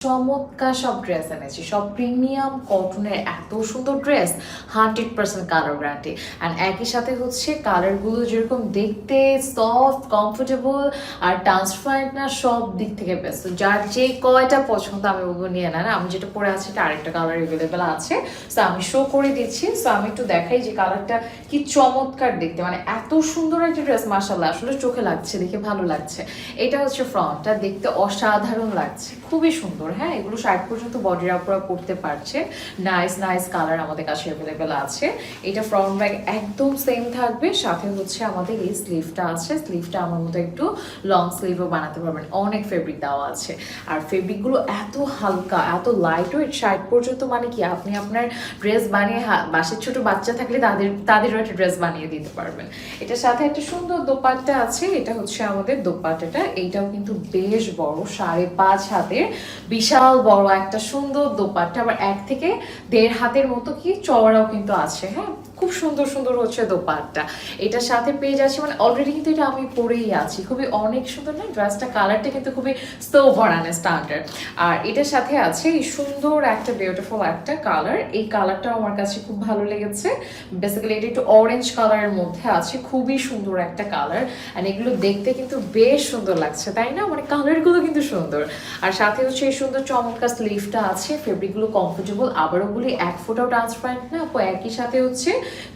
চমৎকার সব ড্রেস এনেছি, সব প্রিমিয়াম কটনের এত সুন্দর ড্রেস, 100% কালার গ্যারান্টি। অ্যান্ড একই সাথে হচ্ছে কালারগুলো যেরকম দেখতে সফট, কমফোর্টেবল আর ট্রান্সপারেন্ট না, সব দিক থেকে বেস্ট। যার যে কয়টা পছন্দ আমি ওগুলো নিয়ে নেন। আমি যেটা পরে আছি এটা আরেকটা কালার অ্যাভেলেবেল আছে, সো আমি শো করে দিচ্ছি। সো আমি একটু দেখাই যে কালারটা কি চমৎকার দেখতে, মানে এত সুন্দর একটা ড্রেস, মাশাআল্লাহ আসলে চোখে লাগছে, দেখে ভালো লাগছে। এটা হচ্ছে ফ্রন্টটা, দেখতে অসাধারণ লাগছে, খুবই সুন্দর। হ্যাঁ, এগুলো 60 পর্যন্ত বডির আপনারা করতে পারছেন। নাইস নাইস কালার আমাদের কাছে অ্যাভেলেবেল আছে। এটা ফ্রন্ট ব্যাগ একদম সেম থাকবে, সাথে হচ্ছে আমাদের এই স্লিভটা আছে। স্লিভটা আমার মতো একটু লং স্লিভও বানাতে পারবেন, অনেক ফেব্রিক দেওয়া আছে। আর ফেব্রিকগুলো এত হালকা, এত লাইট ওয়েট, 60 পর্যন্ত, মানে কি আপনি আপনার ড্রেস বানিয়ে বাসের ছোট বাচ্চা থাকলে তাদেরও একটা ড্রেস বানিয়ে দিতে পারবেন। এটার সাথে একটা সুন্দর দোপাট্টা আছে, এটা হচ্ছে আমাদের দোপাট্টাটা। এইটাও কিন্তু বেশ বড়, 5.5 হাতের বিশাল বড় একটা সুন্দর দোপাট্টা, আবার 1 থেকে 1.5 হাতের মতো কি চওড়াও কিন্তু আছে। হ্যাঁ, খুব সুন্দর সুন্দর হচ্ছে দোপাট্টা। এটার সাথে পেয়ে যাচ্ছি, মানে অলরেডি কিন্তু এটা আমি পরেই আছি, খুবই অনেক সুন্দর না ড্রেসটা। কালারটা কিন্তু খুবই সোভার অ্যান্ড স্ট্যান্ডার্ড। আর এটার সাথে আছে এই সুন্দর একটা বিউটিফুল একটা কালার, এই কালারটাও আমার কাছে খুব ভালো লেগেছে। বেসিক্যালি এটা একটু অরেঞ্জ কালারের মধ্যে আছে, খুবই সুন্দর একটা কালার। অ্যান্ড এগুলো দেখতে কিন্তু বেশ সুন্দর লাগছে, তাই না? মানে কালারগুলো কিন্তু সুন্দর। আর সাথে হচ্ছে এই সুন্দর চমৎকার স্লিভটা আছে, ফেব্রিকগুলো কমফোর্টেবল, আবারও বলি 1 ফুটাও ট্রান্সপারেন্ট না, একই সাথে হচ্ছে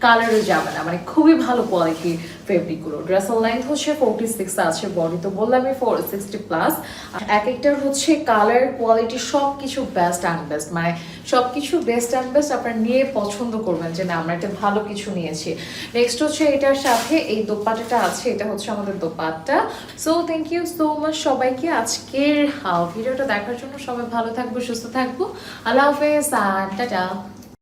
কালারও যাবে না, মানে খুবই ভালো কোয়ালিটির ফেব্রিকগুলো। ড্রেসের লেন্থ হচ্ছে 46 আছে, বডি তো বললাম 60+। এক একটার হচ্ছে কালার কোয়ালিটি সব কিছু বেস্ট অ্যান্ড বেস্ট, মানে সব কিছু বেস্ট অ্যান্ড বেস্ট। আপনারা নিয়ে পছন্দ করবেন যে না আমরা একটা ভালো কিছু নিয়েছি। নেক্সট হচ্ছে এটার সাথে এই দোপাট্টাটা আছে, এটা হচ্ছে আমাদের dupatta. So thank you so much সবাইকে আজকের ভিডিওটা দেখার জন্য। সবাই ভালো থাকবো, সুস্থ থাকবো। আল্লাহ হাফেজ, টাটা।